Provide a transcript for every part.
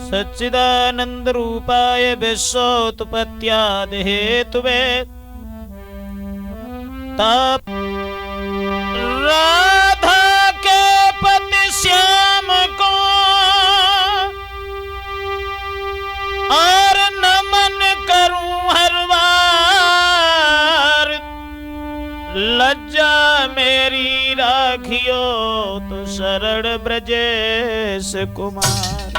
सच्चिदानंद रूपाय विश्वोत्पत्त्यादि हेतुवे ताप राधा के पति श्याम को और नमन करूं हर बार, लज्जा मेरी राखियो तो शरण ब्रजेश कुमार।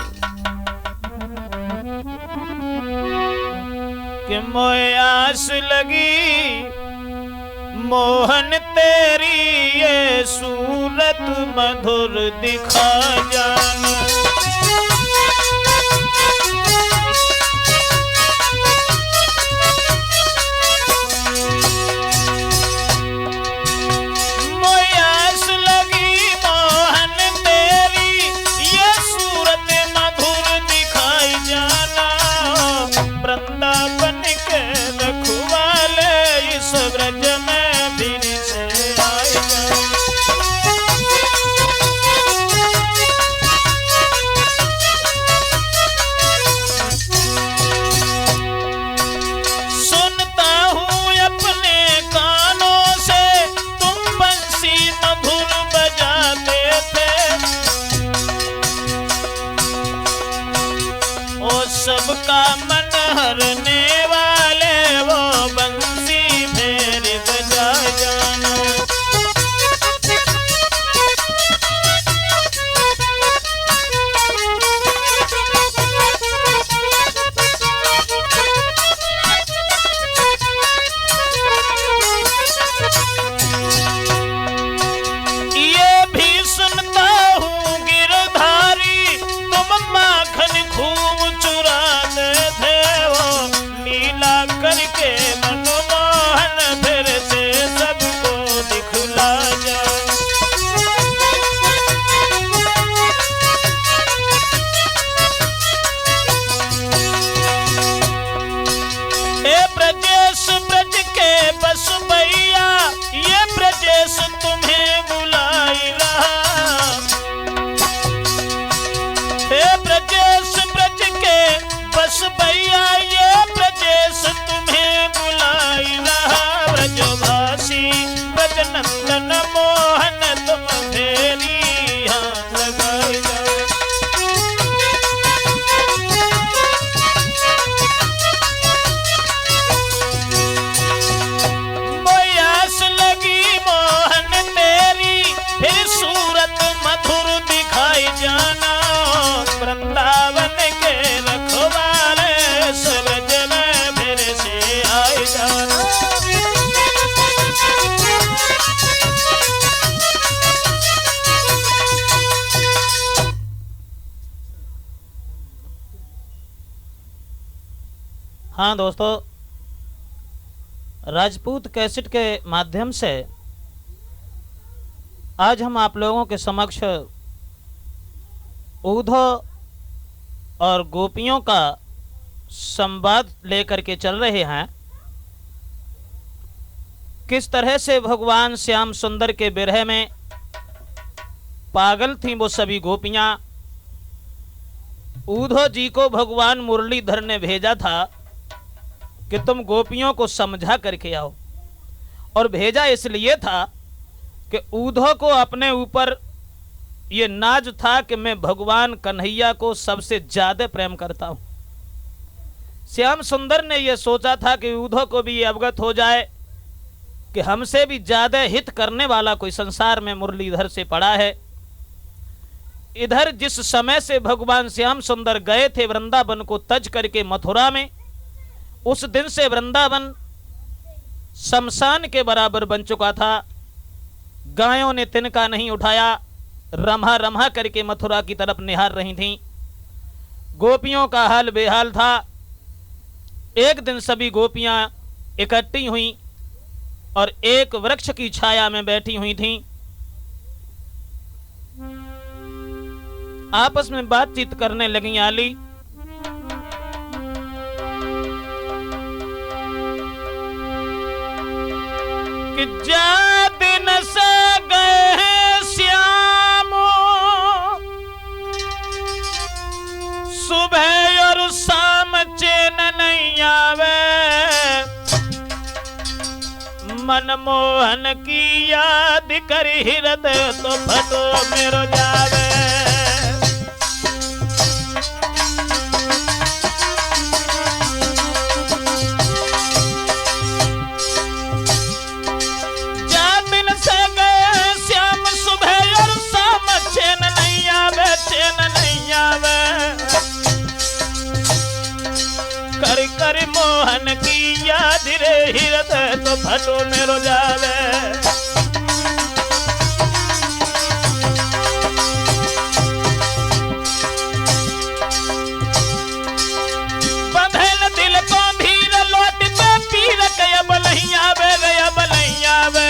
कि मोए आस लगी मोहन तेरी ये सूरत मधुर दिखा जाना। सबका मन हरने वाले वो बंसी फेर बजा जाना। ये भी सुनता हूँ गिरधारी तुम माखन खूब चुराते थे, वो लीला करके मनमोहन फिर से सबको दिखला जाओ। ए ब्रजेश ब्रज के बस भैया, ये ब्रजेश तुम्हें बुलाई रहा। हे ब्रजेश ब्रज के बस भैया, ये ब्रजेश तुम्हें बुलाई रहा। ब्रजवासी ब्रजनंदन मोहन तुम फेरी यहाँ लगाई जाओ। मोयास लगी मोहन तेरी फिर सूरत मधुर दिखाई जाना। वृंदावन के रखवाले सूरज में फिर से आई जाना। हाँ दोस्तों, राजपूत कैसेट के माध्यम से आज हम आप लोगों के समक्ष उद्धव और गोपियों का संवाद लेकर के चल रहे हैं। किस तरह से भगवान श्याम सुंदर के विरह में पागल थीं वो सभी गोपियां। उद्धव जी को भगवान मुरलीधर ने भेजा था कि तुम गोपियों को समझा करके आओ, और भेजा इसलिए था कि उद्धव को अपने ऊपर ये नाज था कि मैं भगवान कन्हैया को सबसे ज्यादा प्रेम करता हूं। श्याम सुंदर ने यह सोचा था कि उद्धव को भी ये अवगत हो जाए कि हमसे भी ज्यादा हित करने वाला कोई संसार में मुरलीधर से पड़ा है। इधर जिस समय से भगवान श्याम सुंदर गए थे वृंदावन को तज करके मथुरा में, उस दिन से वृंदावन शमशान के बराबर बन चुका था। गायों ने तिनका नहीं उठाया, रम्हा रम्हा करके मथुरा की तरफ निहार रही थीं। गोपियों का हाल बेहाल था। एक दिन सभी गोपियां इकट्ठी हुईं और एक वृक्ष की छाया में बैठी हुई थीं। आपस में बातचीत करने लगी आली। कि जा दिन से गए हैं श्याम, सुबह मन मोहन की याद कर हृदय तो फटो मेरो जावे। कर कर मोहन की याद रे हृदय तो फटो मेरो जावे। बंधल दिल को भीर लौट पे पीर कया बलैया वे गया बलैया वे।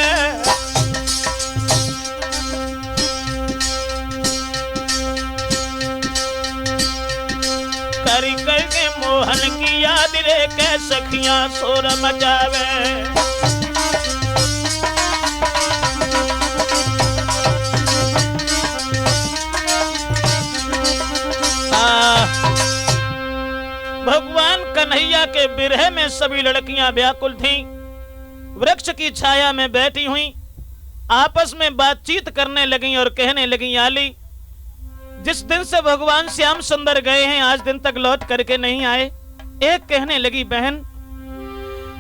कर कर मोहन की याद रे कै सखियां शोर मचावे। भगवान कन्हैया के बिरह में सभी लड़कियां व्याकुल थीं। वृक्ष की छाया में बैठी हुई आपस में बातचीत करने लगी और कहने लगी, आली जिस दिन से भगवान श्याम सुंदर गए हैं आज दिन तक लौट करके नहीं आए। एक कहने लगी, बहन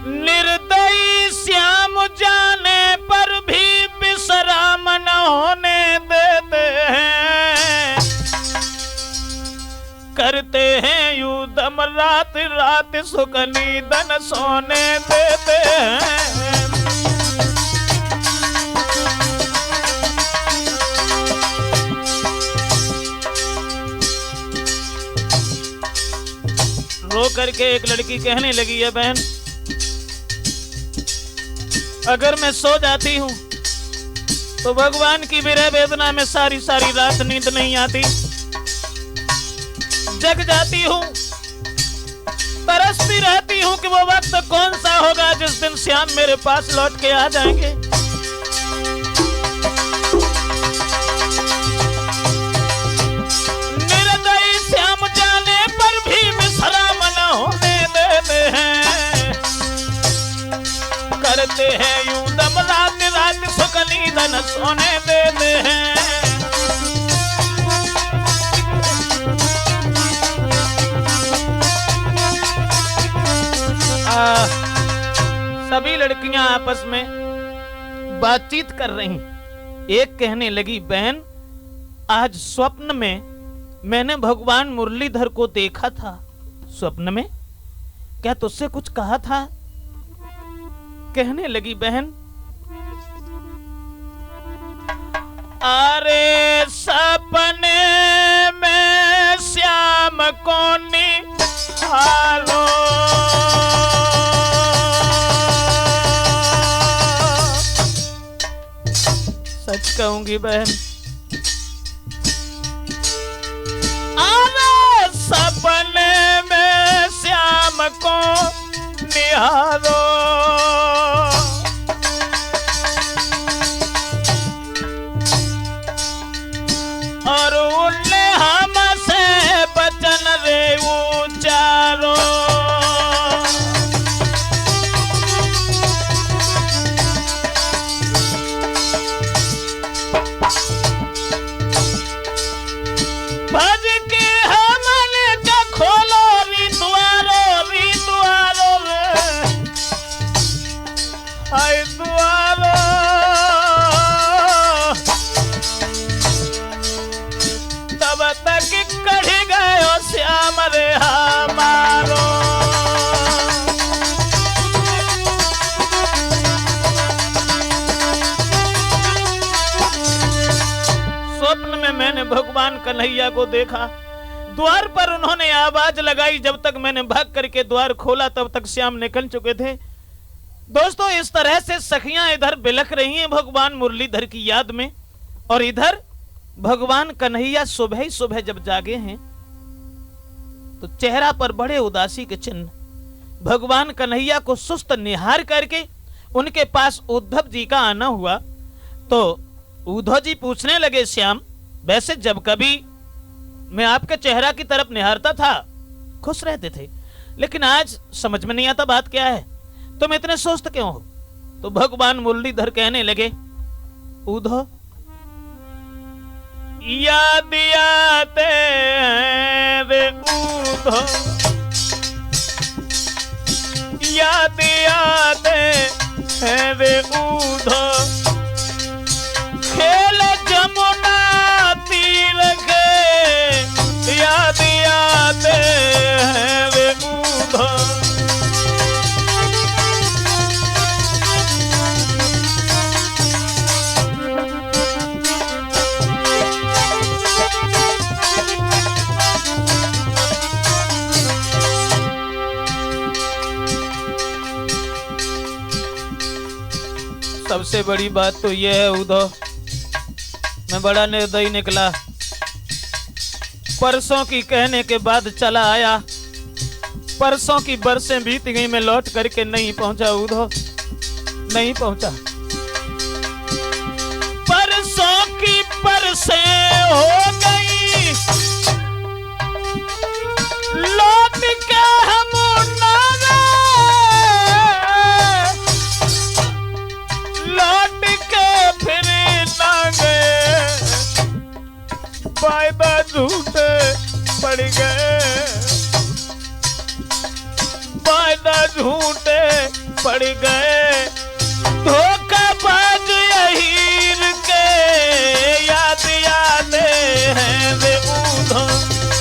निर्दयी श्याम जाने पर भी विश्राम न होने देते हैं। करते हैं युद्धम रात रात सुख निधन सोने देते हैं। रो करके एक लड़की कहने लगी है, बहन अगर मैं सो जाती हूं तो भगवान की विरह वेदना में सारी सारी रात नींद नहीं आती। जग जाती हूं तरसती रहती हूं कि वो वक्त कौन सा होगा जिस दिन श्याम मेरे पास लौट के आ जाएंगे। निर्दयी श्याम जाने पर भी विश्राम न होने देते हैं। करते हैं यूं दम रात रात सुख निधन सोने देते हैं। सभी लड़कियां आपस में बातचीत कर रही। एक कहने लगी, बहन आज स्वप्न में मैंने भगवान मुरलीधर को देखा था। स्वप्न में? क्या तुझसे कुछ कहा था? कहने लगी, बहन अरे सपने में श्याम को निहारो। सच कहूंगी बहन, अरे सपने में श्याम को निहारो। और उनने हमसे बचन रे उचारो। भज के हमने का खोलो री द्वारो रे हाय द्वारो। तब तक कढ़ गयो श्याम रे हमारो। स्वप्न में मैंने भगवान कन्हैया को देखा। द्वार पर उन्होंने आवाज लगाई। जब तक मैंने भाग करके द्वार खोला तब तक श्याम निकल चुके थे। दोस्तों इस तरह से सखियां इधर बिलख रही हैं भगवान मुरलीधर की याद में, और इधर भगवान कन्हैया सुबह ही सुबह जब जागे हैं तो चेहरा पर बड़े उदासी के चिन्ह। भगवान कन्हैया को सुस्त निहार करके उनके पास उद्धव जी का आना हुआ तो उद्धव जी पूछने लगे, श्याम वैसे जब कभी मैं आपके चेहरा की तरफ निहारता था खुश रहते थे, लेकिन आज समझ में नहीं आता बात क्या है, तुम इतने सुस्त क्यों हो? तो भगवान मुरलीधर कहने लगे, उधो याद आते हैं वे उधो, याद आते हैं वे उधो, खेल जमुना तीर के याद आते हैं वे उधो। सबसे बड़ी बात तो यह है उधो, मैं बड़ा निर्दयी निकला। परसों की कहने के बाद चला आया, परसों की बरसें बीत गई, मैं लौट करके नहीं पहुंचा उधो, नहीं पहुंचा। परसों की बरसें हो गई, लौट के हम ना गए, लौट के फिर ना गए, वायदा झूठे पड़ गए, वायदा झूठे पड़ गए, धोखाबाज हीर के याद आते हैं वे उधो,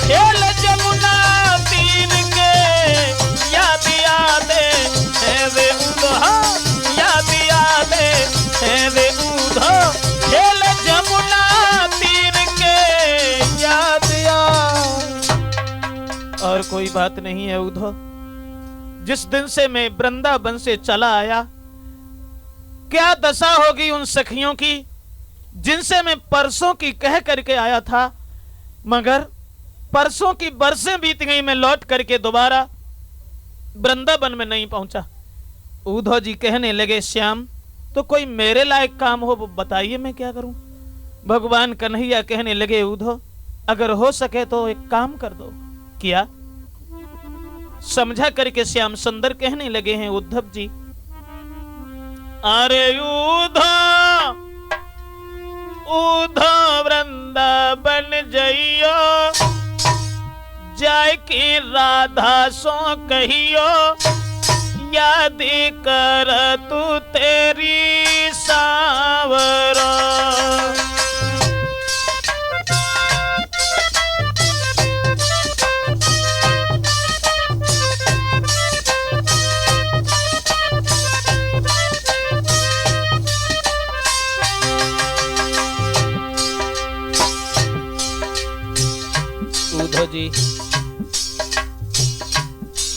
खेल जमुना तीर के याद आते हैं वे उधो, याद आते हैं वे उधो, खेल जमुना तीर के याद और कोई बात नहीं है उधो। जिस दिन से मैं वृंदावन से चला आया, क्या दशा होगी उन सखियों की जिनसे मैं परसों की कह करके आया था, मगर परसों की बरसें बीत गई, मैं लौट करके दोबारा वृंदावन में नहीं पहुंचा। उधो जी कहने लगे, श्याम तो कोई मेरे लायक काम हो वो बताइए, मैं क्या करूं। भगवान कन्हैया कहने लगे, उधो अगर हो सके तो एक काम कर दो। किया समझा करके श्याम सुंदर कहने लगे हैं, उद्धव जी अरे उधो उधो वृंदावन जइयो, जाय की राधा सो कहियो, याद कर तू तेरी सावरो। उद्धव जी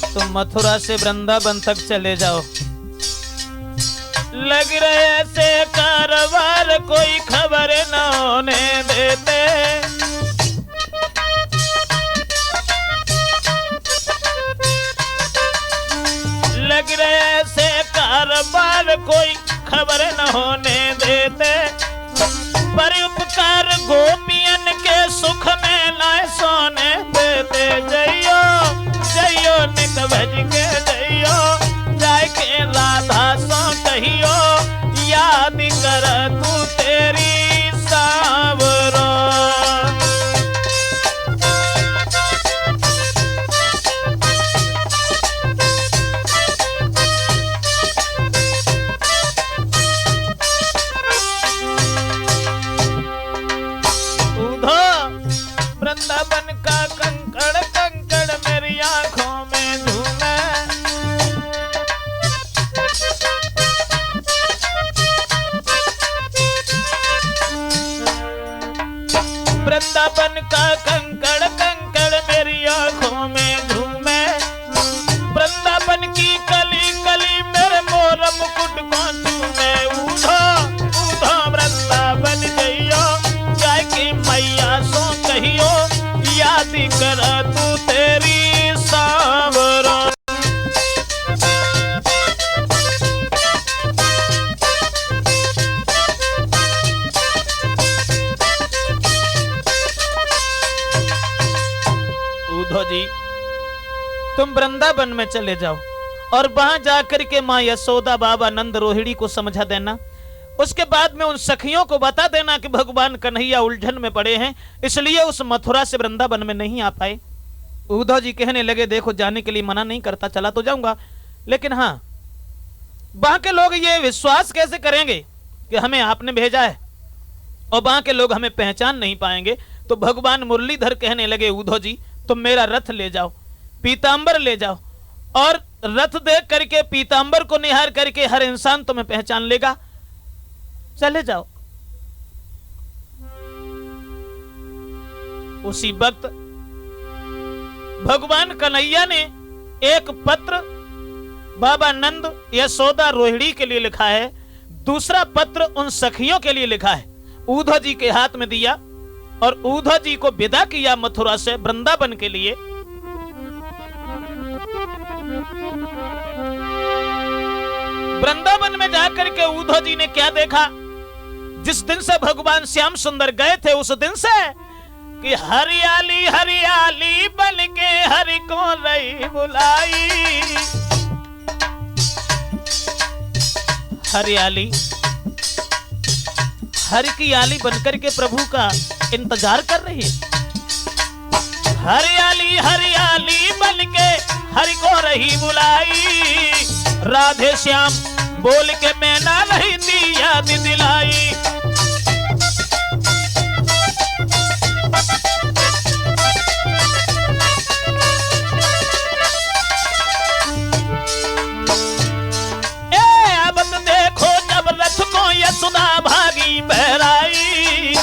तुम मथुरा से वृंदावन तक चले जाओ, लग रहे से कारवार कोई खबर न होने देते, लग रहे से कारवार कोई खबर न होने देते, पर उपकार गोपियन के सुख में लाए सोने देते, जइयो जइयो नित भज के जइयो, जाय के राधा सो कहियो, याद कर तू तेरी सावरो। वृंदावन का कंकड़ कंकड़ मेरी आंखों में झूमे, वृंदावन का कंकड़ कंकड़ मेरी आंखों में झूमे, वृंदावन की कली कली मेरे मोर मुकुट को चूमे, उधो उधो वृंदावन जइयो, जाय की मैया सो कहियो, याद कर तू तेरी सावरो। उद्धव जी तुम वृंदावन में चले जाओ और वहां जाकर के माँ यशोदा बाबा नंद रोहिणी को समझा देना। उसके बाद में उन सखियों को बता देना कि भगवान कन्हैया उलझन में पड़े हैं, इसलिए उस मथुरा से वृंदावन में नहीं आ पाए। उद्धव जी कहने लगे देखो जाने के लिए मना नहीं करता, चला तो जाऊंगा, लेकिन हाँ वहां के लोग ये विश्वास कैसे करेंगे कि हमें आपने भेजा है, और वहां के लोग हमें पहचान नहीं पाएंगे। तो भगवान मुरलीधर कहने लगे उद्धव जी तुम मेरा रथ ले जाओ, पीतांबर ले जाओ, और रथ देख करके पीतांबर को निहार करके हर इंसान तुम्हें पहचान लेगा, चले जाओ। उसी वक्त भगवान कन्हैया ने एक पत्र बाबा नंद यशोदा रोहिणी के लिए लिखा है, दूसरा पत्र उन सखियों के लिए लिखा है, उद्धव जी के हाथ में दिया और उद्धव जी को विदा किया मथुरा से वृंदावन के लिए। वृंदावन में जाकर के उद्धव जी ने क्या देखा, जिस दिन से भगवान श्याम सुंदर गए थे उस दिन से कि हरियाली हरियाली बन के हरि को रही बुलाई। हरियाली हरि की आली बनकर के प्रभु का इंतजार कर रही है। हरियाली हरियाली बन के हरि को रही बुलाई, राधे श्याम बोल के मैना नहीं दी याद दिलाई। अब देखो जब रथ को यशोदा भागी बहराई,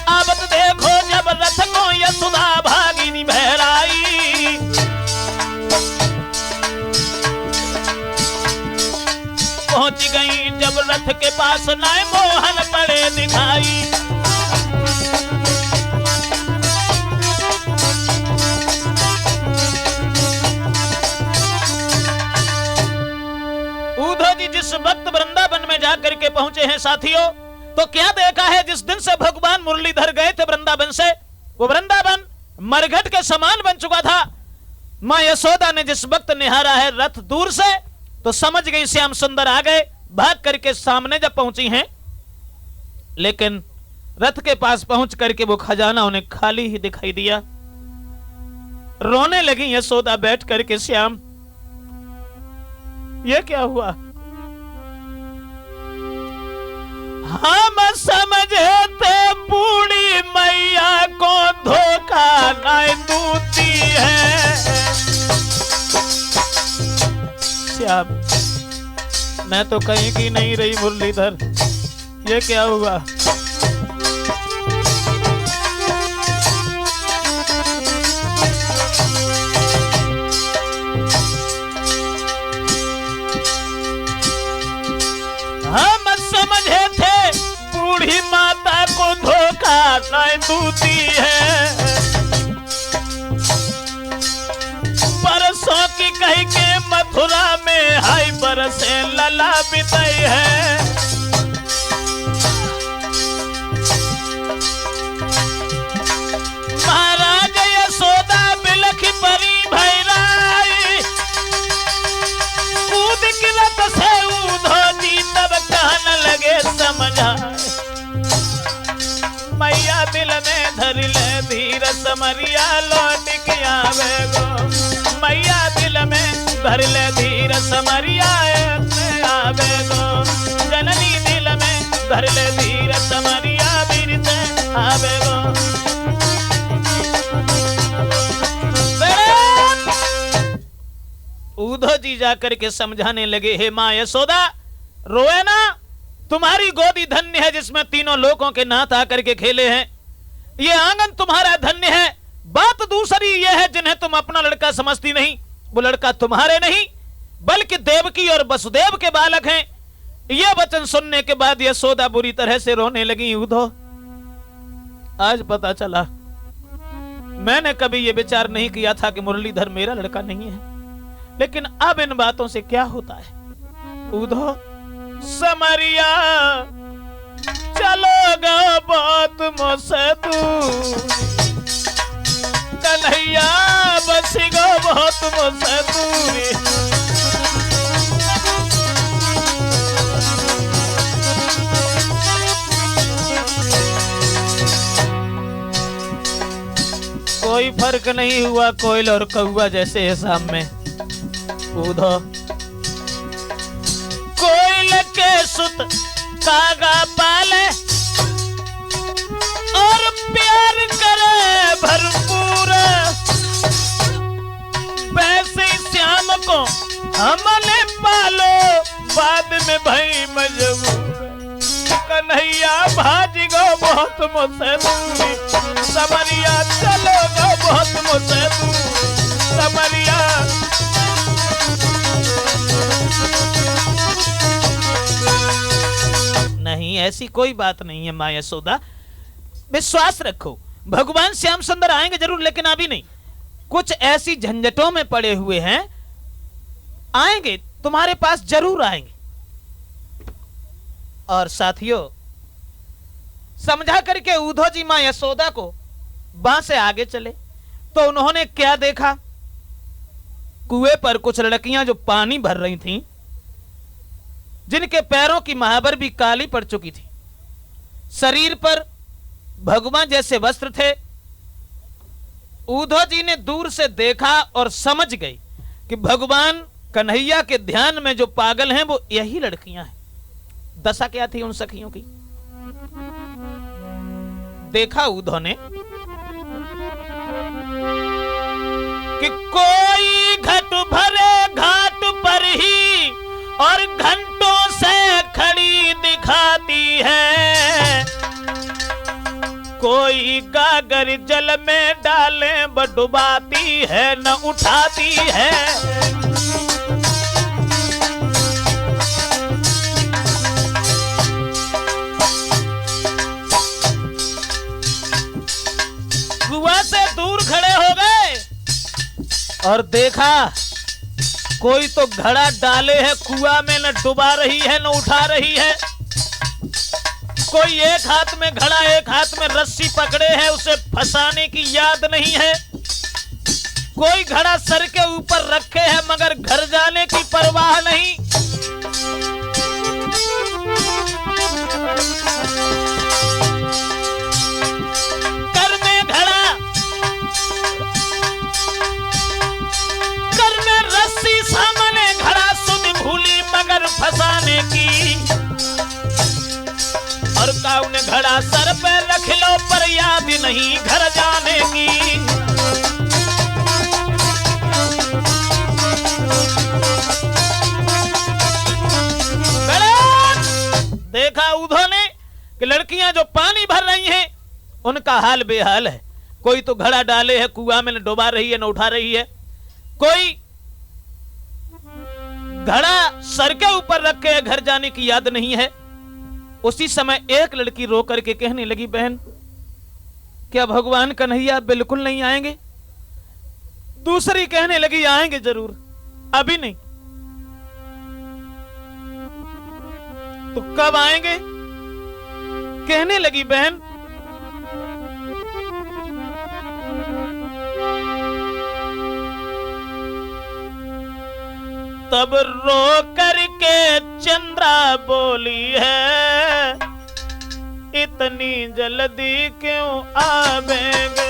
अब देखो जब रथ को यशोदा भागी बहराई। पहुंच गई जब रथ के पास नाय मोहन पड़े दिखाई। उद्धव जी जिस वक्त वृंदावन में जाकर के पहुंचे हैं साथियों, तो क्या देखा है, जिस दिन से भगवान मुरलीधर गए थे वृंदावन से, वो वृंदावन मरघट के समान बन चुका था। मां यशोदा ने जिस वक्त निहारा है रथ दूर से, तो समझ गई श्याम सुंदर आ गए। भाग करके सामने जब पहुंची हैं, लेकिन रथ के पास पहुंच करके वो खजाना उन्हें खाली ही दिखाई दिया। रोने लगी यशोदा बैठ करके, श्याम ये क्या हुआ? हम समझे थे बूढ़ी मैया को धोखा नहीं दूती है। श्याम मैं तो कहीं की नहीं रही मुरलीधर, ये क्या हुआ? हम समझे थे बूढ़ी माता को धोखा नहीं दूती है। परसों की कही के मथुरा में हाई बरसे लला बिताई है। महाराज यशोदा बिलख परी भैराई, कूद की रथ से उद्धव जी तब कहने लगे समझाए। मैया दिल में धर ले धीर समरिया लौट के आवे गो। मैया दिल में धर ले धीर समरिया आवे गो। जननी दिल में धर ले धीर समरिया वीर से आवे गो। उद्धव जी जाकर के समझाने लगे, हे मां यशोदा रोए ना, तुम्हारी गोदी धन्य है जिसमें तीनों लोगों के नाथ आकर के खेले हैं। ये आंगन तुम्हारा धन्य है। बात दूसरी ये है, जिन्हें तुम अपना लड़का समझती नहीं, वो लड़का तुम्हारे नहीं बल्कि देवकी और वसुदेव के बालक हैं। यह वचन सुनने के बाद यशोदा बुरी तरह से रोने लगी। उद्धव आज पता चला, मैंने कभी यह विचार नहीं किया था कि मुरलीधर मेरा लड़का नहीं है, लेकिन अब इन बातों से क्या होता है। उद्धव समरिया चलोगा बहुत मोसे तू, कन्हैया बस गो बहुत मुझसे दूरी। कोई फर्क नहीं हुआ कोयल और कौआ जैसे है शाम में। ऊधो कोयल के सुत कागा पाले और प्यार करे भरपूर, वैसे श्याम को हमने पालो बाद में भई मजबूर। कन्हैया भाज गो बहुत मुझसे दूरी, समरिया चलो गो बहुत मुझसे दूरी, समरिया। नहीं, ऐसी कोई बात नहीं है माँ यशोदा, विश्वास रखो भगवान श्याम सुंदर आएंगे जरूर, लेकिन अभी नहीं। कुछ ऐसी झंझटों में पड़े हुए हैं, आएंगे तुम्हारे पास जरूर आएंगे। और साथियों समझा करके ऊधो जी मां यशोदा को बां से आगे चले तो उन्होंने क्या देखा, कुएं पर कुछ लड़कियां जो पानी भर रही थीं, जिनके पैरों की महावर भी काली पड़ चुकी थी, शरीर पर भगवान जैसे वस्त्र थे। ऊधो जी ने दूर से देखा और समझ गई कि भगवान कन्हैया के ध्यान में जो पागल हैं वो यही लड़कियां हैं। दशा क्या थी उन सखियों की, देखा ऊधो ने कि कोई घट भरे घाट पर ही और घंटों से खड़ी दिखाती है, कोई गागर जल में डाले डुबाती है न उठाती है। कुआं से दूर खड़े हो गए और देखा कोई तो घड़ा डाले है कुआं में, न डुबा रही है न उठा रही है। कोई एक हाथ में घड़ा एक हाथ में रस्सी पकड़े है, उसे फंसाने की याद नहीं है। कोई घड़ा सर के ऊपर रखे है मगर घर जाने की परवाह नहीं। कर में घड़ा, कर में रस्सी, सामने घड़ा, सुध भूली मगर फंसाने की। और काउन घड़ा सर पे रख लो पर याद नहीं घर जाने की। देखा ऊधो ने कि लड़कियां जो पानी भर रही हैं उनका हाल बेहाल है। कोई तो घड़ा डाले है कुआं में, न डुबा रही है न उठा रही है। कोई घड़ा सर के ऊपर रखे है, घर जाने की याद नहीं है। उसी समय एक लड़की रो करके कहने लगी, बहन क्या भगवान कन्हैया बिल्कुल नहीं आएंगे? दूसरी कहने लगी, आएंगे जरूर, अभी नहीं। तो कब आएंगे? कहने लगी, बहन तब रो करके चंद्रा बोली है, इतनी जल्दी क्यों आवेंगे?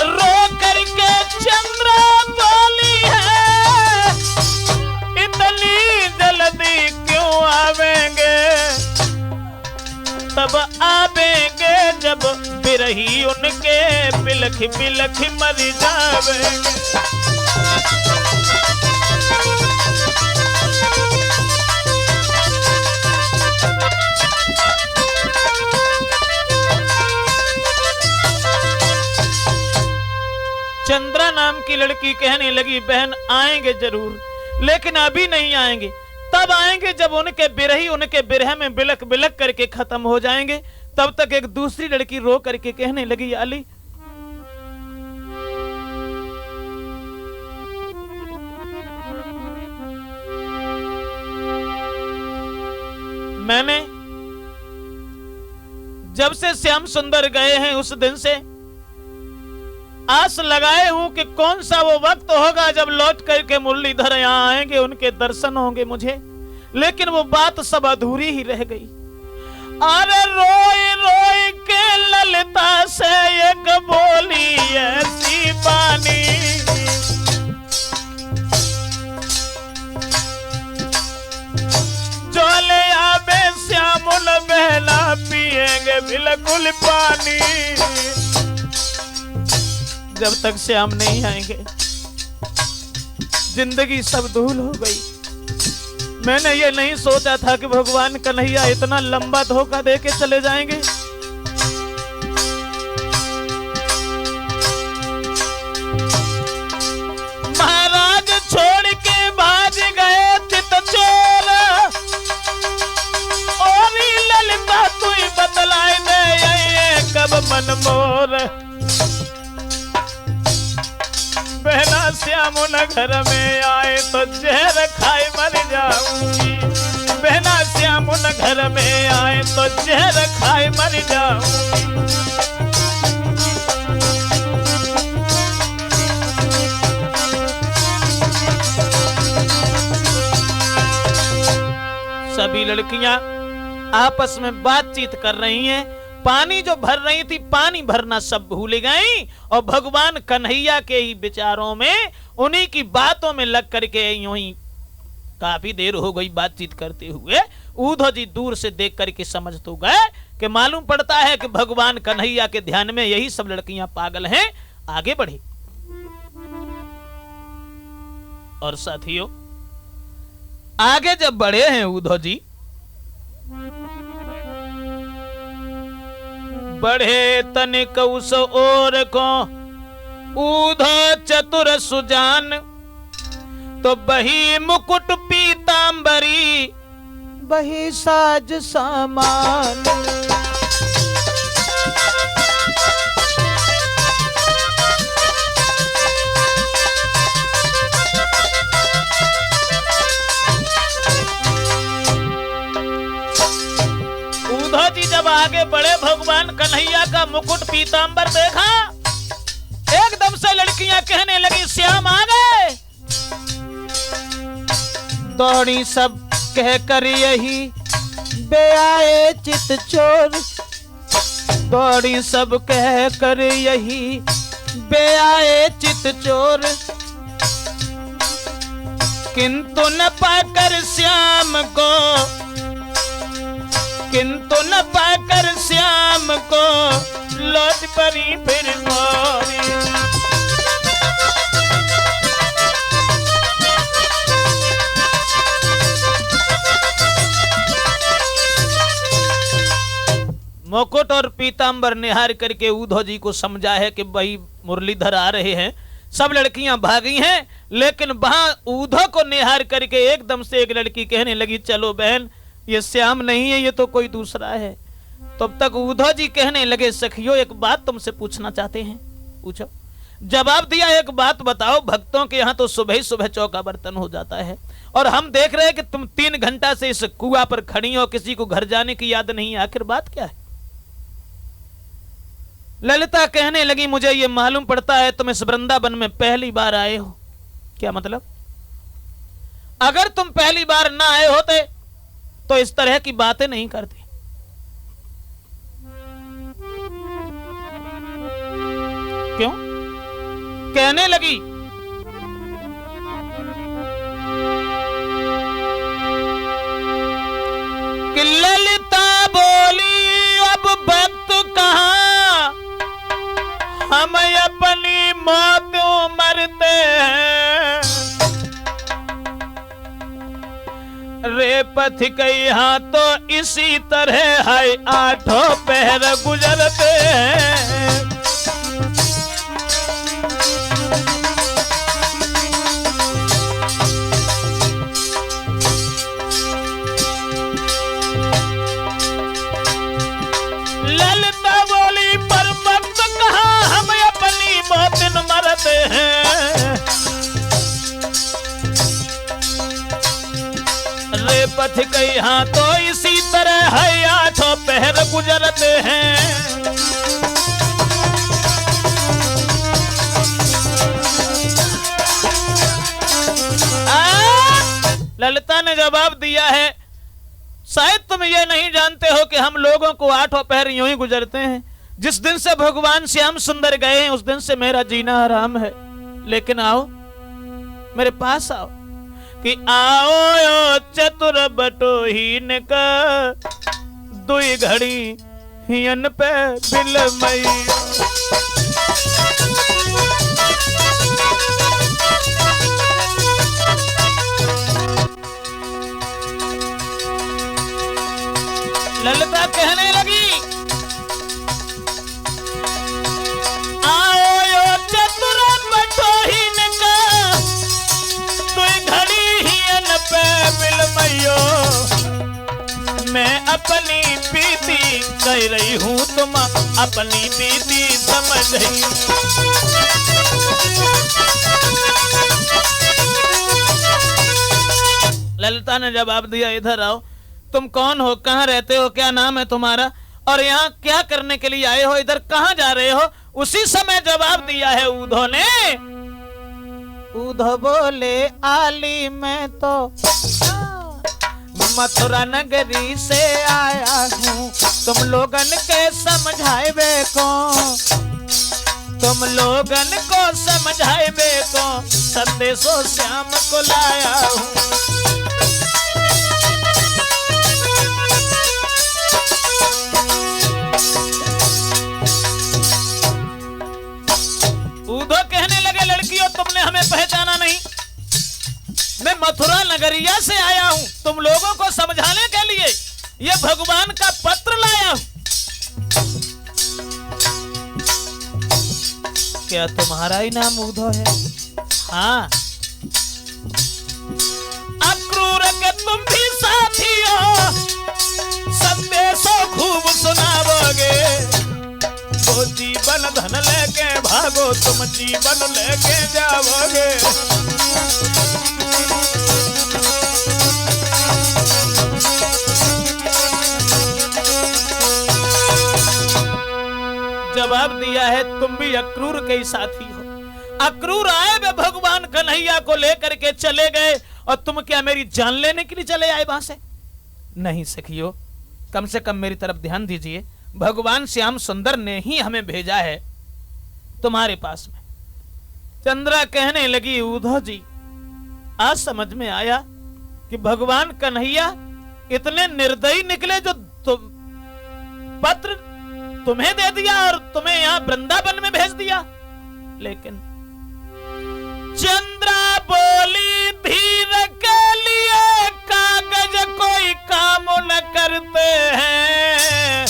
रो करके चंद्रा बोली है, इतनी जल्दी क्यों आवेंगे? तब आवेंगे जब बिरही उनके बिलख बिलख मर जावेंगे। चंद्रा नाम की लड़की कहने लगी, बहन आएंगे जरूर, लेकिन अभी नहीं आएंगे। तब आएंगे जब उनके बिरही उनके बिरह में बिलक बिलक करके खत्म हो जाएंगे। तब तक एक दूसरी लड़की रो करके कहने लगी, अली मैंने जब से श्याम सुंदर गए हैं उस दिन से आस लगाए हूं कि कौन सा वो वक्त होगा जब लौट करके मुरलीधर यहां आएंगे, उनके दर्शन होंगे मुझे, लेकिन वो बात सब अधूरी ही रह गई। अरे रोई रोई के ललिता से एक बोली ऐसी बानी, जो ले आवे श्यामुल बहना पिएंगे बिल्कुल पानी। जब तक श्याम नहीं आएंगे जिंदगी सब धूल हो गई। मैंने ये नहीं सोचा था कि भगवान कन्हैया इतना लंबा धोखा दे के चले जाएंगे। महाराज छोड़ के भाग गए चित चोर, और ललिता तू ही बतलाए दे ये कब मन मोर। बहना श्यामुन घर में आए तो जहर खाए मर जाऊंगी, बहना श्यामुन घर में आए तो जहर खाए मर जाऊंगी। सभी लड़कियां आपस में बातचीत कर रही हैं। पानी जो भर रही थी, पानी भरना सब भूल गई और भगवान कन्हैया के ही विचारों में, उन्हीं की बातों में लग करके यूं ही काफी देर हो गई बातचीत करते हुए। ऊधो जी दूर से देख करके समझ तो गए कि मालूम पड़ता है कि भगवान कन्हैया के ध्यान में यही सब लड़कियां पागल हैं। आगे बढ़े और साथियों, आगे जब बढ़े हैं ऊधो जी, बढ़े तनिक उस ओर को ऊधो चतुर सुजान, तो बही मुकुट पीतांबरी बही साज सामान। ऊधो जी जब आगे बढ़े, भगवान कन्हैया का मुकुट पीतांबर देखा, एकदम से लड़कियां कहने लगी श्याम आ गए। दौड़ी सब कह कर यही बे आए चित चोर, दौड़ी सब कह कर यही बे आए चित चोर। किंतु न पाकर श्याम को, किंतु न पाकर श्याम को लौट पड़ी फिर मोरी। मुकुट और पीतांबर निहार करके ऊधो जी को समझा है कि भाई मुरलीधर आ रहे हैं। सब लड़कियां भागी हैं, लेकिन वहां ऊधो को निहार करके एकदम से एक लड़की कहने लगी चलो बहन, ये श्याम नहीं है, ये तो कोई दूसरा है। तब तक ऊधो जी कहने लगे सखियों एक बात तुमसे पूछना चाहते हैं, पूछो। जवाब दिया, एक बात बताओ, भक्तों के यहाँ तो सुबह ही सुबह चौका बर्तन हो जाता है और हम देख रहे हैं कि तुम 3 घंटा से इस कुआं पर खड़ी हो, किसी को घर जाने की याद नहीं है, आखिर बात क्या है? ललिता कहने लगी मुझे ये मालूम पड़ता है तुम इस वृंदावन में पहली बार आए हो। क्या मतलब? अगर तुम पहली बार ना आए होते तो इस तरह की बातें नहीं करती। क्यों? कहने लगी कि ललिता बोली अब भक्त कहां, हम अपनी मौत मरते हैं। रे पथिक यहाँ तो इसी तरह है 8 पहर गुजरते हैं। ललिता बोली पर वक्त कहाँ, हम अपनी मौत मरते हैं। रे पथिक यहाँ तो इसी तरह है आठों पहर गुजरते हैं। ललिता ने जवाब दिया है, शायद तुम ये नहीं जानते हो कि हम लोगों को आठों पहर यूं ही गुजरते हैं। जिस दिन से भगवान श्याम सुंदर गए हैं उस दिन से मेरा जीना आराम है। लेकिन आओ, मेरे पास आओ कि आओ चतुर बटोहीन का दुई घड़ी हियन पे बिलमई। ललिता कहने लगी, आओ यो चतुर बटोहीन का दुई घड़ी हियन पे बिलमइयो। मैं अपनी बीती कह रही हूँ, तुम अपनी बीती समझ ही। ललिता ने जवाब दिया, इधर आओ। तुम कौन हो, कहाँ रहते हो, क्या नाम है तुम्हारा, और यहाँ क्या करने के लिए आए हो, इधर कहाँ जा रहे हो? उसी समय जवाब दिया है ऊधो ने। ऊधो बोले, आली मैं तो मथुरा नगरी से आया हूँ, तुम लोगन के समझाए को, तुम लोगन को समझाए को संदेशो श्याम को लाया हूँ। ऊधो कहने लगे, लड़कियों तुमने हमें पहचाना नहीं, मैं मथुरा नगरिया से आया हूं, तुम लोगों को समझाने के लिए ये भगवान का पत्र लाया हूं। क्या तुम्हारा ही नाम ऊधो है? हाँ। अक्रूर के तुम भी साथी हो, संदेशों खूब सुनाओगे, तो जीवन धन लेके भागो, तुम जीवन लेके जाओगे। जवाब दिया है, तुम भी अक्रूर के ही साथी हो। अक्रूर आए वे भगवान कन्हैया को लेकर के चले गए, और तुम क्या मेरी जान लेने के लिए चले आए वहां से? नहीं सखियो, कम से कम मेरी तरफ ध्यान दीजिए। भगवान श्याम सुंदर ने ही हमें भेजा है तुम्हारे पास में। चंद्रा कहने लगी, ऊधो जी आज समझ में आया कि भगवान कन्हैया इतने निर्दयी निकले जो पत्र तुम्हें दे दिया और तुम्हें यहाँ वृंदावन में भेज दिया। लेकिन चंद्रा बोली, धीर के लिए कागज कोई काम न करते हैं,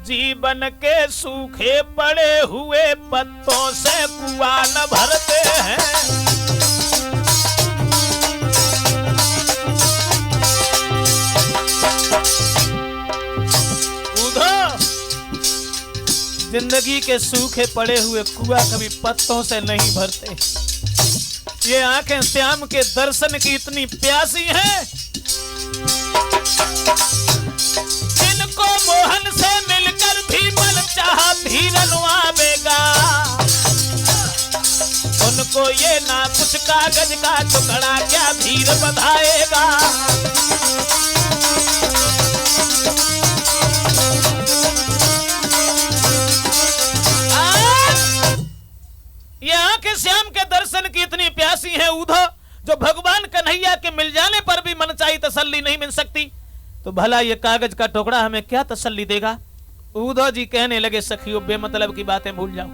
जीवन के सूखे पड़े हुए पत्तों से कुआं न भरते हैं। जिंदगी के सूखे पड़े हुए कुआं कभी पत्तों से नहीं भरते। ये आंखें श्याम के दर्शन की इतनी प्यासी हैं, जिनको मोहन से मिलकर भी मन चाहा धीरन आवेगा, उनको ये ना कुछ कागज का टुकड़ा क्या धीर बधाएगा। यहाँ के श्याम के दर्शन की इतनी प्यासी है ऊधो, जो भगवान कन्हैया के मिल जाने पर भी मनचाही तसल्ली नहीं मिल सकती, तो भला ये कागज का टुकड़ा हमें क्या तसल्ली देगा। ऊधो जी कहने लगे, सखियों बेमतलब की बातें भूल जाओ।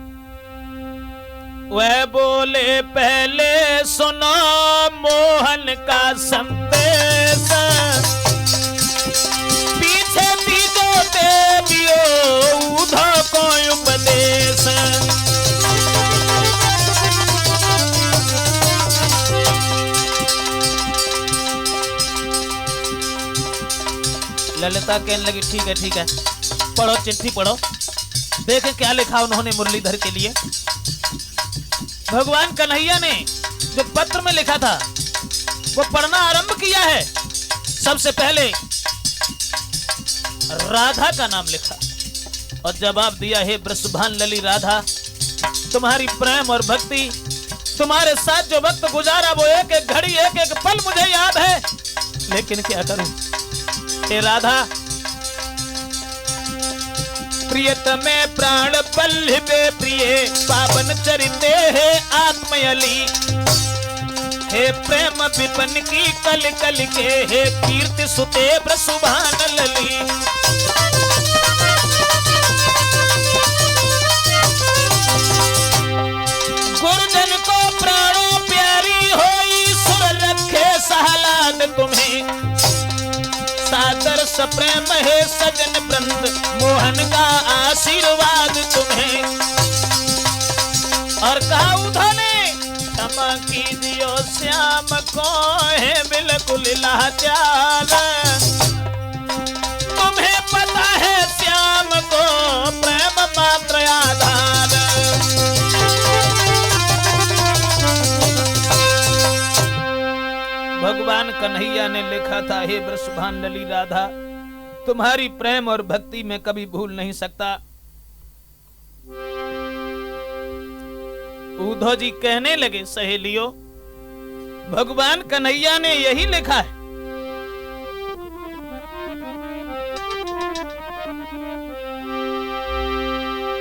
वह बोले, पहले सुनो मोहन का संदेश, पीछे तीजो देवियो ऊधो को उपदेश। ललिता कहने लगी, ठीक है पढ़ो, चिट्ठी पढ़ो, देखे क्या लिखा उन्होंने मुरलीधर के लिए। भगवान कन्हैया ने जो पत्र में लिखा था वो पढ़ना आरंभ किया है। सबसे पहले राधा का नाम लिखा और जवाब दिया, हे वृषभान लली राधा, तुम्हारी प्रेम और भक्ति, तुम्हारे साथ जो वक्त गुजारा वो एक एक घड़ी एक एक पल मुझे याद है, लेकिन क्या करूं हे राधा। प्रियतमे प्राण बल्लभे प्रिय पावन चरिते है आत्मयली, हे प्रेम विपन की कल कल के, हे कीर्ति सुते वृषभान लली। गुरुजन को प्राणों प्यारी होई, सुर रखे सहलाद तुम्हें, सादर सप्रेम है सजन वृंद, मोहन का आशीर्वाद तुम्हें। और कहा उधो ने, क्षमा कीजियो श्याम को है बिल्कुल लाचार, तुम्हें पता है श्याम को प्रेम मात्र आधार। भगवान कन्हैया ने लिखा था, हे वृषभान लली राधा, तुम्हारी प्रेम और भक्ति में कभी भूल नहीं सकता। उद्धव जी कहने लगे, सहेलियों, भगवान कन्हैया ने यही लिखा है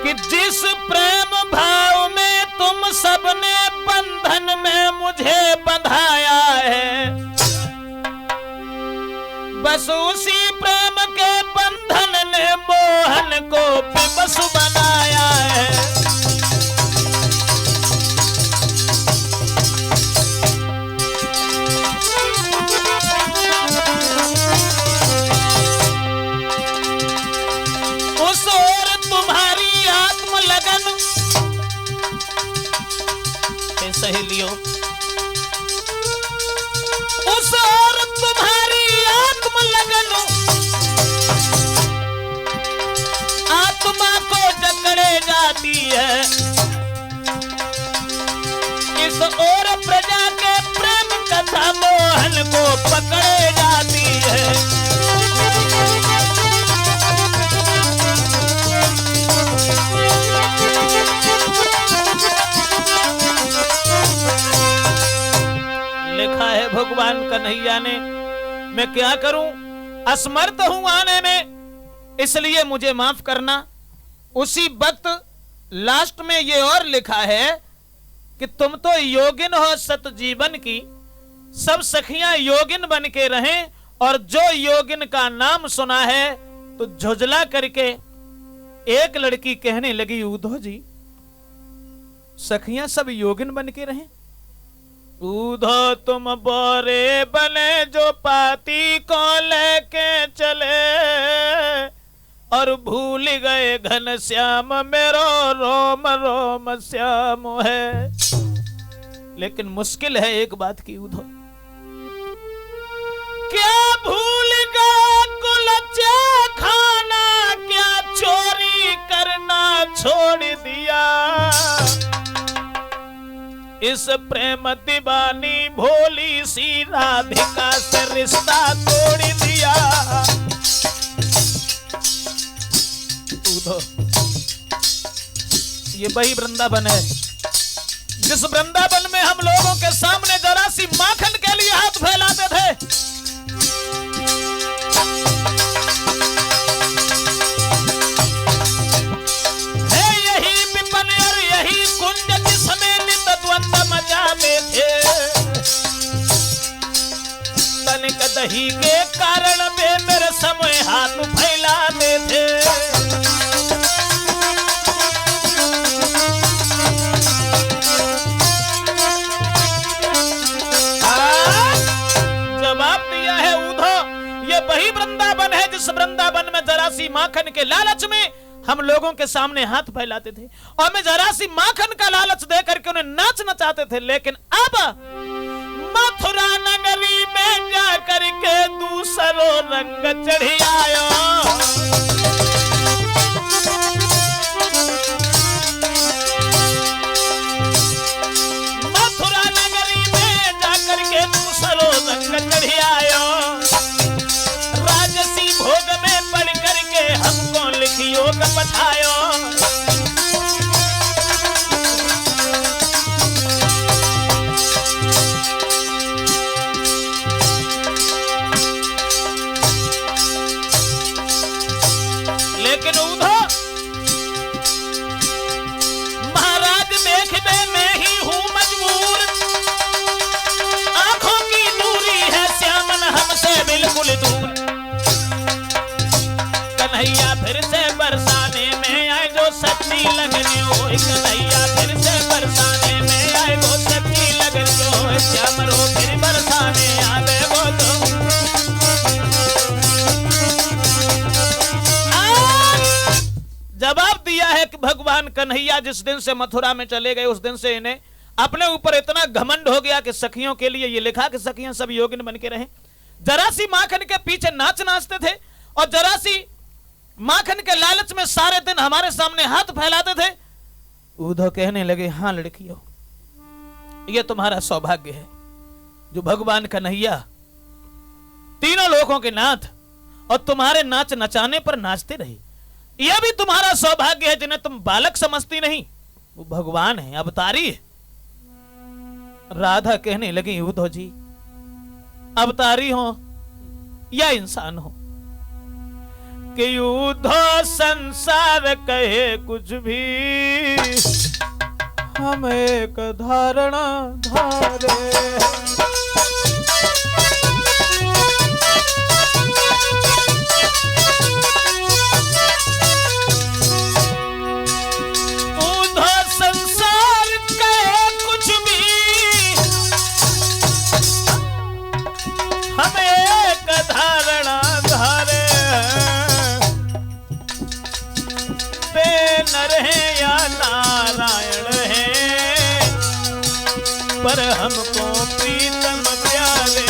कि जिस प्रेम भाव में तुम सबने बंधन में मुझे बंधाया है, बस उसी प्रेम के बंधन ने मोहन को विवश बनाया है। उस ओर तुम्हारी आत्म लगन, सहेलियों, उस ओर तुम्हारी आत्म लगन, आत्मा को जकड़े जाती है, इस ओर प्रजा के प्रेम कथा मोहन को पकड़े जाती है। लिखा है भगवान कन्हैया ने, मैं क्या करूं, असमर्थ हूं आने में, इसलिए मुझे माफ करना। उसी वक्त लास्ट में ये और लिखा है कि तुम तो योगिन हो सत जीवन की, सब सखियां योगिन बन के रहें, और जो योगिन का नाम सुना है तो झुझला करके एक लड़की कहने लगी, उद्धव जी सखियां सब योगिन बन के रहें। उद्धव तुम बोरे बने जो पाती को लेके चले, और भूल गए घन श्याम मेरो रोम रोम श्याम है। लेकिन मुश्किल है एक बात की उद्धव, क्या भूल गए कुलचा खाना, क्या चोरी करना छोड़ दिया, इस प्रेम दीवानी भोली सी राधिका से रिश्ता तोड़ दिया। ये वही वृंदावन है जिस वृंदावन में हम लोगों के सामने जरा सी माखन के लिए हाथ फैलाते थे। है यही विपन और यही कुंज जिसमें नित द्वंद मचाते थे, तनिक दही के कारण वे मेरे समय हाथ फैलाते थे। वही वृंदावन है जिस वृंदावन में जरा सी माखन के लालच में हम लोगों के सामने हाथ फैलाते थे और मैं जरा सी माखन का लालच दे करके उन्हें नाच नचाते थे। लेकिन अब मथुरा नगरी में जा करके दूसरो रंग चढ़ी आयो। मथुरा नगरी में जा करके दूसरो बठायो। लेकिन उधो महाराज देखने में ही हूं मजबूर, आंखों की दूरी है श्यामन हमसे बिल्कुल दूर। कन्हैया फिर से बरसाने में आए जो सच्ची लगने हो, कन्हैया फिर से बरसाने में आए वो सच्ची लगने हो। श्याम रो फिर बरसाने आवे वो तो जवाब दिया है कि भगवान कन्हैया जिस दिन से मथुरा में चले गए उस दिन से इन्हें अपने ऊपर इतना घमंड हो गया कि सखियों के लिए ये लिखा कि सखियां सब योगिन बन के रहें। जरा सी माखन के पीछे नाचते थे और जरा सी माखन के लालच में सारे दिन हमारे सामने हाथ फैलाते थे। उद्धव कहने लगे, हाँ लड़कियों, ये तुम्हारा सौभाग्य है जो भगवान कन्हैया तीनों लोगों के नाथ और तुम्हारे नाच नचाने पर नाचते रहे। यह भी तुम्हारा सौभाग्य है जिन्हें तुम बालक समझती नहीं, वो भगवान है, अवतारी है। राधा कहने लगी, उद्धव जी अवतारी हो या इंसान हो कि उद्धव संसार कहे कुछ भी, हम एक धारणा धारे। नर है या नारायण है पर हमको प्रीतम प्यारे।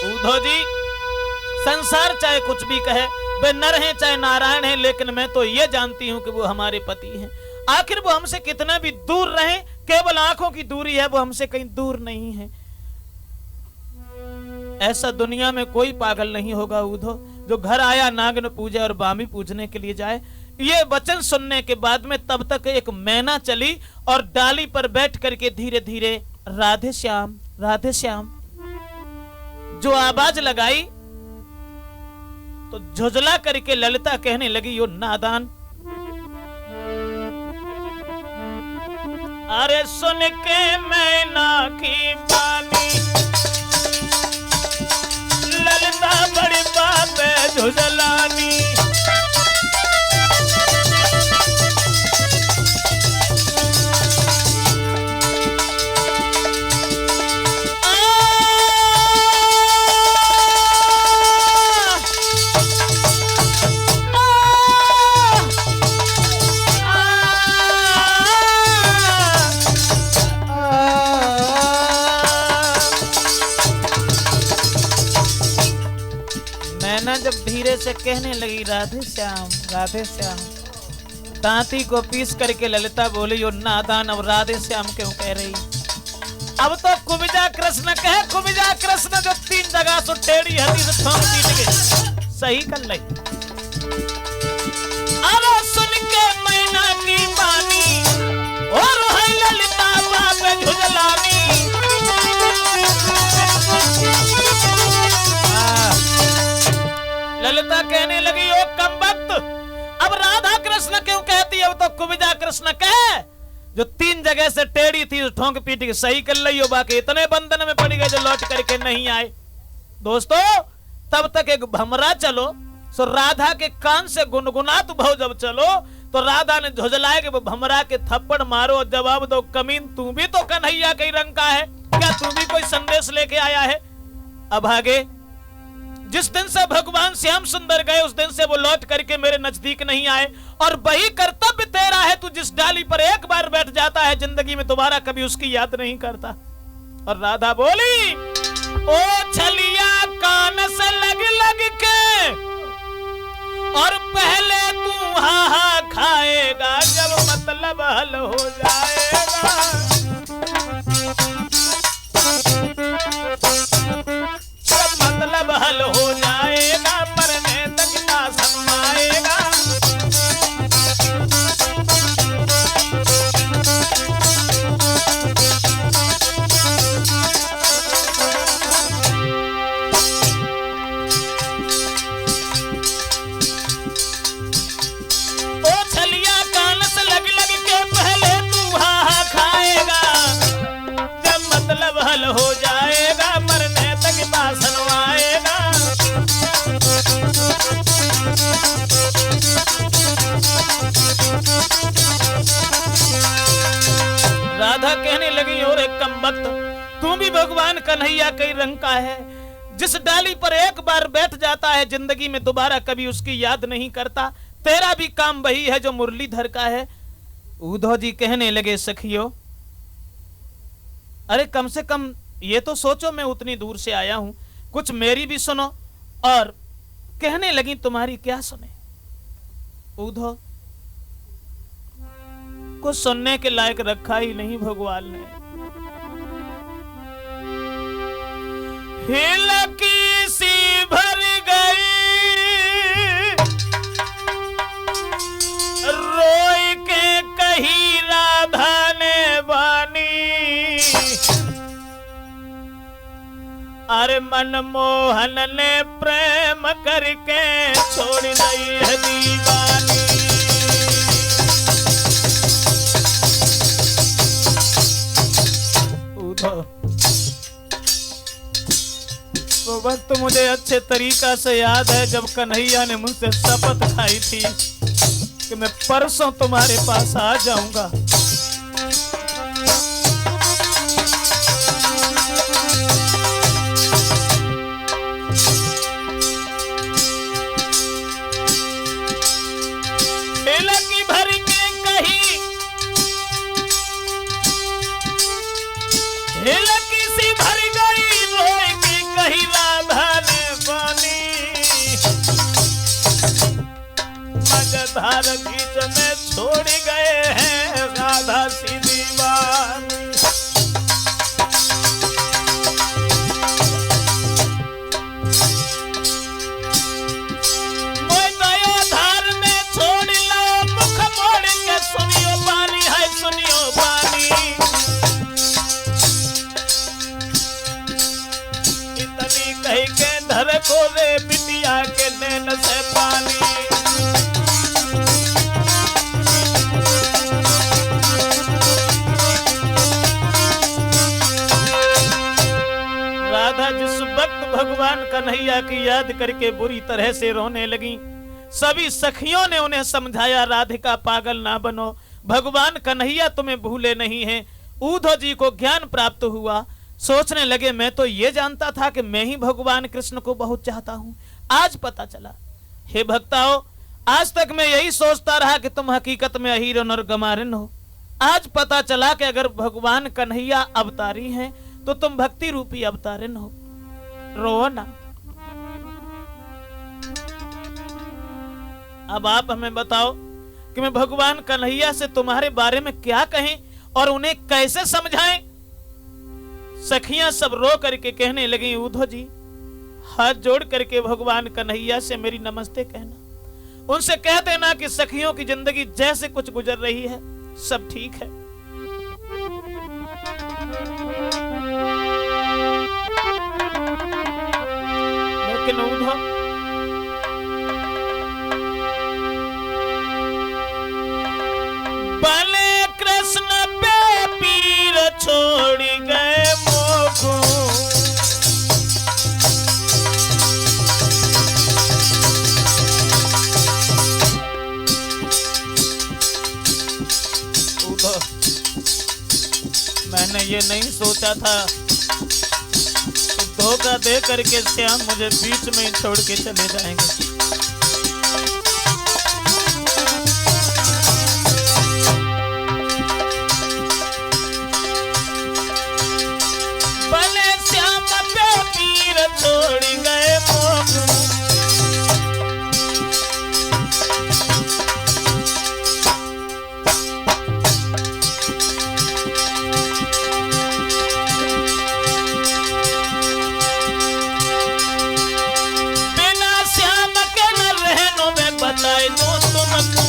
उद्धव जी संसार चाहे कुछ भी कहे, वे नर हैं चाहे नारायण हैं, लेकिन मैं तो ये जानती हूं कि वो हमारे पति हैं। आखिर वो हमसे कितना भी दूर रहे, केवल आंखों की दूरी है, वो हमसे कहीं दूर नहीं है। ऐसा दुनिया में कोई पागल नहीं होगा उद्धव जो घर आया नागन पूजा और बामी पूजने के लिए जाए। ये वचन सुनने के बाद में तब तक एक मैना चली और डाली पर बैठ करके धीरे धीरे राधे श्याम जो आवाज लगाई तो झुझला करके ललिता कहने लगी, यो नादान, अरे सुन के मैना की बानी ललिता बड़ी बात है झुझलानी। जब धीरे से कहने लगी राधे श्याम, दांती को पीस करके ललिता बोली, यो नादान, अब राधे श्याम क्यों कह रही? अब तो कुबिजा कृष्ण कहे, कुबिजा कृष्ण जो 3 जगह सो टेढ़ी हथी से ठोक पीट के सही कर ले। अरे सुन के मैना की बानी और है ललिता बाबे झुझलानी। ललिता कहने लगी, ओ कमबख्त, अब राधा कृष्ण क्यों कहती है? अब तो कुबिजा कृष्ण कहे जो 3 जगह से टेढ़ी थी ठोंक पीट के सही कर ली हो, बाकी इतने बंधन में पड़ गए जो लौट करके नहीं आए। दोस्तों तब तक एक भमरा चलो सो राधा के कान से गुनगुनात भाव जब चलो तो राधा ने झुझलाए कि वो भमरा के थप्पड़ मारो, जवाब दो, कमीन तू भी तो कन्हैया के रंग का है क्या? तू भी कोई संदेश लेके आया है? अब आगे जिस दिन से भगवान श्याम सुंदर गए उस दिन से वो लौट करके मेरे नजदीक नहीं आए और वही कर्तव्य तेरा है, तू जिस डाली पर एक बार बैठ जाता है जिंदगी में दोबारा कभी उसकी याद नहीं करता। और राधा बोली, ओ छलिया कान से लग के और पहले तू हा खाएगा जब मतलब हल हो जाएगा। राधा कहने लगी, और एक कमबख्त, तू भी भगवान कन्हैया कई रंग का है। जिस डाली पर एक बार बैठ जाता है जिंदगी में दोबारा कभी उसकी याद नहीं करता। तेरा भी काम वही है जो मुरलीधर का है। उद्धव जी कहने लगे, सखियों, अरे कम से कम ये तो सोचो, मैं उतनी दूर से आया हूं, कुछ मेरी भी सुनो। और कहने लगी, तुम्हारी क्या सुने? उद्धव को सुनने के लायक रखा ही नहीं भगवान ने। हिलकी सी भर गई, रोई के कही राधा ने बानी, अरे मनमोहन ने प्रेम करके छोड़ दी है दीवानी। वो वक्त मुझे अच्छे तरीका से याद है जब कन्हैया ने मुझसे शपथ खाई थी कि मैं परसों तुम्हारे पास आ जाऊंगा। हिलकी भर के कही, हिलकी सी भर गई, रोई की कही राधा ने बानी, मगधार बीच में छोड़ गए हैं राधा सी दीवानी। धर को रे बिटिया के नैन से पानी, राधा जिस वक्त भगवान कन्हैया की याद करके बुरी तरह से रोने लगी, सभी सखियों ने उन्हें समझाया, राधिका पागल ना बनो, भगवान कन्हैया तुम्हें भूले नहीं हैं। उद्धव जी को ज्ञान प्राप्त हुआ। सोचने लगे, मैं तो ये जानता था कि मैं ही भगवान कृष्ण को बहुत चाहता हूं, आज पता चला। हे भक्ताओं, आज तक मैं यही सोचता रहा कि तुम हकीकत में अहीरन और गमारिन हो। आज पता चला कि अगर भगवान कन्हैया अवतारी हैं तो तुम भक्ति रूपी अवतारिन हो। रो ना। अब आप हमें बताओ कि मैं भगवान कन्हैया से तुम्हारे बारे में क्या कहें और उन्हें कैसे समझाएं? सखियां सब रो करके कहने लगी, उद्धव जी हाथ जोड़ करके भगवान कन्हैया से मेरी नमस्ते कहना, उनसे कह देना कि सखियों की जिंदगी जैसे कुछ गुजर रही है सब ठीक है। लेकिन उद्धव भले कृष्ण पे पीर छोड़ गए मोगू, मैंने ये नहीं सोचा था कि धोखा दे करके श्याम मुझे बीच में ही छोड़ के चले जाएंगे। भले श्याम पे पीर छोड़ गए मोगू, बताए दो तुमको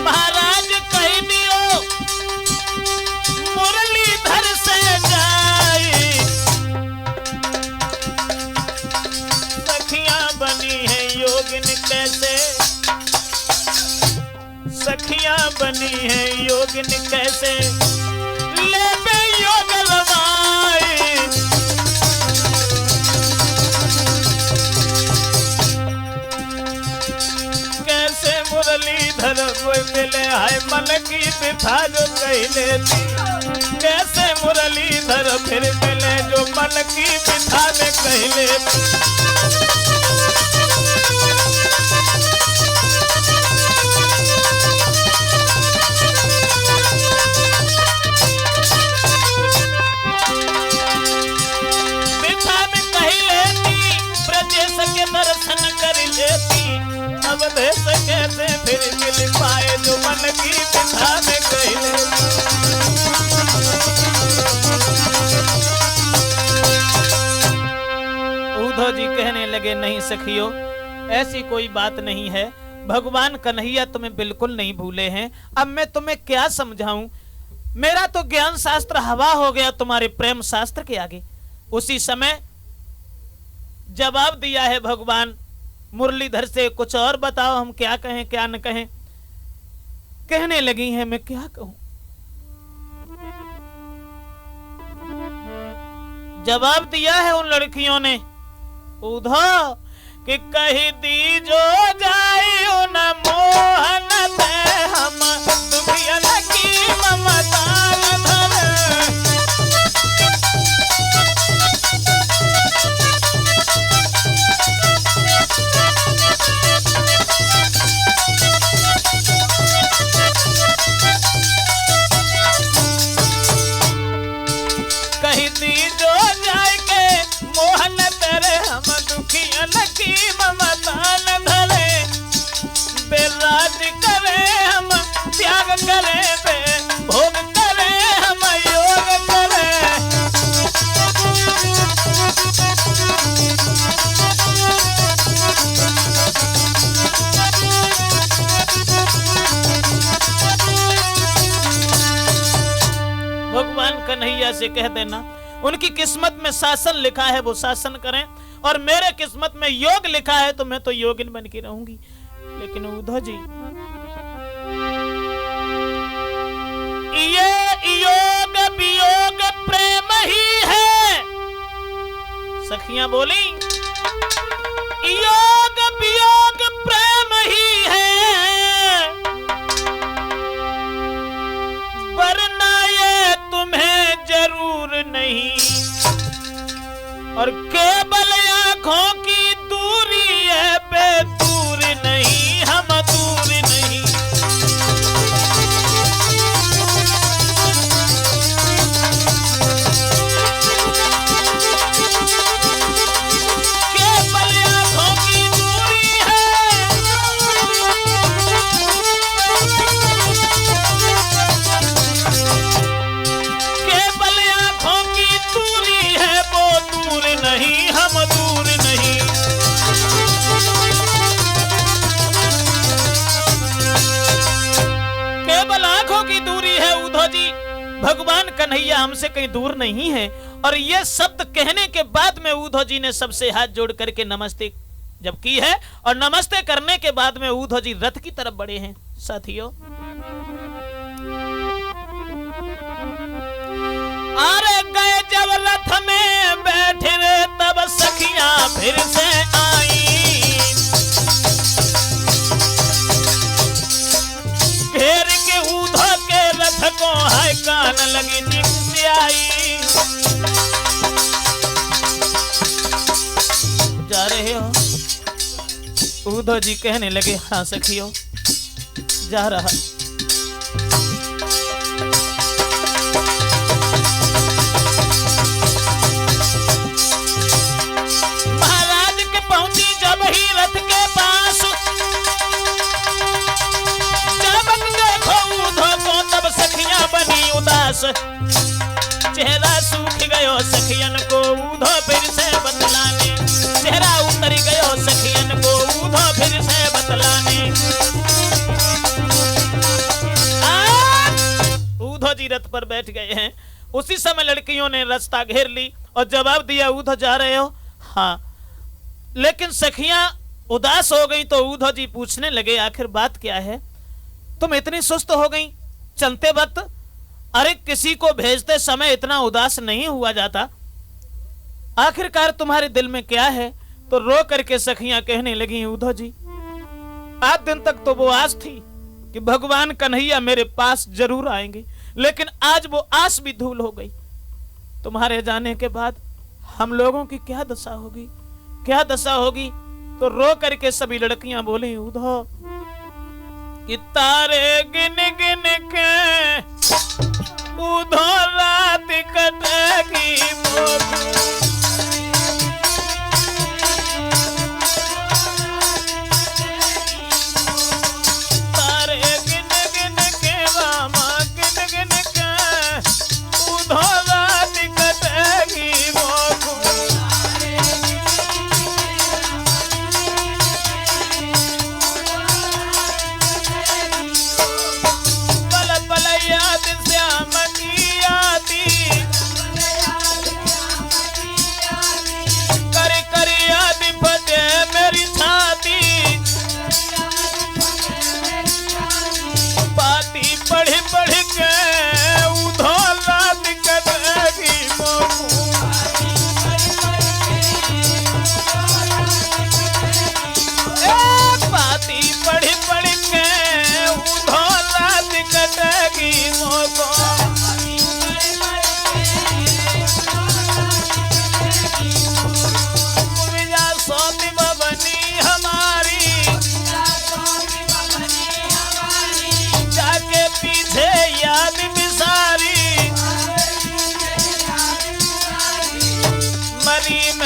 महाराज कह दियो मुरलीधर से जाए, सखियां बनी है योगिन कैसे, सखियां बनी है योगिन कैसे, ले बे योग लवाए, मुरलीधर कोई मिले हाय मन की बिथा जो कहले थी। कैसे मुरलीधर फिर मिले जो मन की बिथा में कहले थी। दर्शन कर लेती अवधेश कैसे फिर मिल पाए जो मन की बिथा में कहले। उद्धव जी कहने लगे नहीं सखियो, ऐसी कोई बात नहीं है। भगवान कन्हैया तुम्हें बिल्कुल नहीं भूले हैं। अब मैं तुम्हें क्या समझाऊं, मेरा तो ज्ञान शास्त्र हवा हो गया तुम्हारे प्रेम शास्त्र के आगे। उसी समय जवाब दिया है भगवान मुरलीधर से, कुछ और बताओ, हम क्या कहें क्या न कहें। कहने लगी हैं मैं क्या कहूं। जवाब दिया है उन लड़कियों ने उद्धव कि कही दी जो जाइयो न मोहन ते हम दुखियन की ममता धर। मोहन तेरे हम दुखियन की ममता न धरे। बेराज करे हम त्याग करे बे भोग करे हम योग करे। भगवान कन्हैया से कह देना उनकी किस्मत में शासन लिखा है वो शासन करें, और मेरे किस्मत में योग लिखा है तो मैं तो योगिन बन के रहूंगी। लेकिन उद्धव जी ये योग वियोग प्रेम ही है। सखियां बोली योग वियोग प्रेम ही है, वरना ये तुम्हें जरूर नहीं। और केवल आंखों की दूरी है बेदूर नहीं, हम दूर नहीं। केवल आंखों की दूरी है, केवल आंखों की दूरी है वो दूर नहीं, हम दूर नहीं। केवल आंखों की दूरी है उद्धव जी, भगवान कन्हैया हमसे कहीं दूर नहीं है। और ये शब्द कहने के बाद में उद्धव जी ने सबसे हाथ जोड़ करके नमस्ते जब की है, और नमस्ते करने के बाद में उद्धव जी रथ की तरफ बढ़े हैं। साथियों अरे गए जब रथ में बैठे रे तब सखियां फिर से आई। घेर के उद्धव के रथ को है कान लगी निकल आई। जा रहे हो? उद्धव जी कहने लगे हाँ सखियों जा रहा। पहुंची जब ही रथ के पास, जब देखो उद्धव को तब सखियां बनी उदास। चेहरा सूख गयो सखियन को उद्धव फिर से बतलाने, चेहरा उतर गयो सखियन को उद्धव फिर से बतलाने। उद्धव जी रथ पर बैठ गए हैं। उसी समय लड़कियों ने रास्ता घेर ली और जवाब दिया उद्धव जा रहे हो? हाँ। लेकिन सखियां उदास हो गई तो उद्धव जी पूछने लगे आखिर बात क्या है, तुम इतनी सुस्त हो गई चलते वक्त? अरे किसी को भेजते समय इतना उदास नहीं हुआ जाता, आखिरकार तुम्हारे दिल में क्या है? तो रो करके सखियां कहने लगी उद्धव जी आज दिन तक तो वो आस थी कि भगवान कन्हैया मेरे पास जरूर आएंगे, लेकिन आज वो आस भी धूल हो गई। तुम्हारे जाने के बाद हम लोगों की क्या दशा होगी, क्या दशा होगी। तो रो करके सभी लड़कियां बोली, उधो कि तारे गिन गिन के उधो रात कटेगी मोर।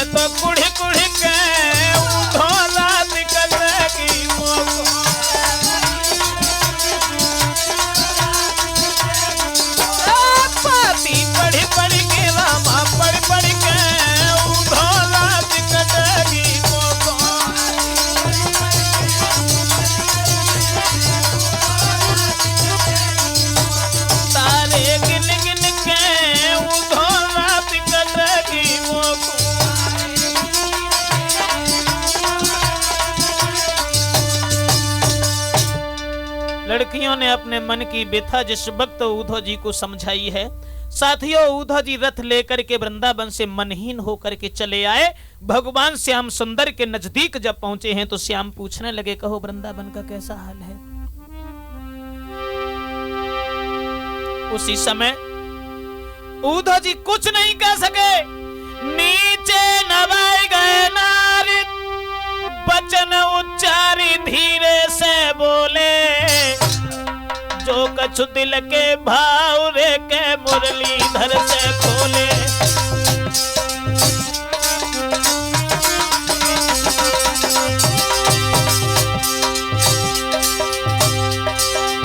तो कुड़ी कुड़ी के उधोला निकलेगी पाती पढ़ी पढ़ी के रामा पढ़ी पढ़ी के उधोला निकलेगी तारे गिन गिन के उधोला निकलेगी लड़कियों ने अपने मन की व्यथा जिस वक्त उद्धव जी को समझाई है। साथियों, उद्धव जी रथ लेकर के वृंदावन से मनहीन होकर के चले आए। भगवान श्याम सुंदर के नजदीक जब पहुंचे हैं तो श्याम पूछने लगे, कहो वृंदावन का कैसा हाल है। उसी समय उद्धव जी कुछ नहीं कह सके। नीचे नवाए गए नारी वचन उच्चारी धीरे से बोले, जो कछु दिल के भाव रे के मुरलीधर से खोले।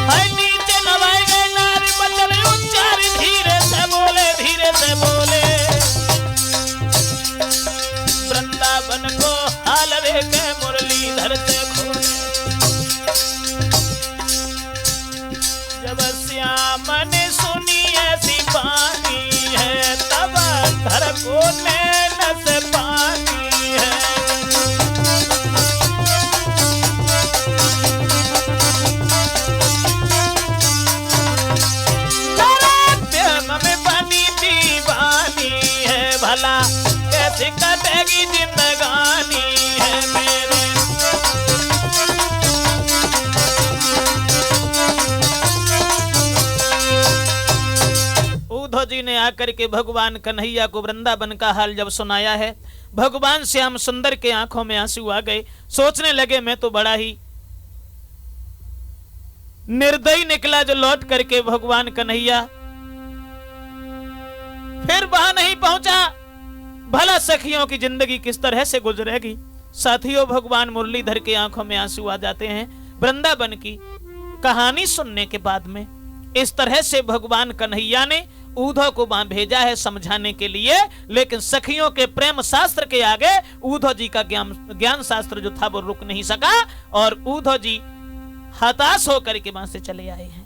हाय नीचे नवाए गए नारी वचन उच्चारी धीरे से बोले, धीरे से बोले। वृंदावन को हाल रे के मुरलीधर से खोले। जब श्याम ने सुनी ऐसी बानी है, तब घर को नैन से पानी है। प्रेम में बनी दीवानी है, भला कैसे कटेगी जिंदगानी है मेरे। उद्धव जी ने आकर के भगवान कन्हैया को वृंदावन का हाल जब सुनाया है, भगवान श्याम सुंदर के आंखों में आंसू आ गए। सोचने लगे, मैं तो बड़ा ही निर्दयी निकला जो लौट करके भगवान कन्हैया फिर वहां नहीं पहुंचा। भला सखियों की जिंदगी किस तरह से गुजरेगी। साथियों, भगवान मुरलीधर के आंखों में आंसू आ जाते हैं। वृंदावन की कहानी सुनने के बाद में इस तरह से भगवान कन्हैया ने उद्धव को वहां भेजा है समझाने के लिए, लेकिन सखियों के प्रेम शास्त्र के आगे उद्धव जी का ज्ञान शास्त्र जो था वो रुक नहीं सका और उद्धव जी हताश होकर के वहां से चले आए हैं।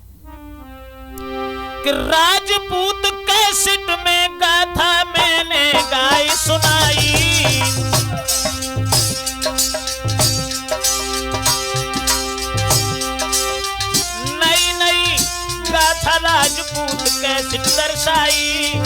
कि राजपूत कैसेट में गाथा मैंने गाई सुनाई, नई नई गाथा राजपूत कैसेट दर्शाई।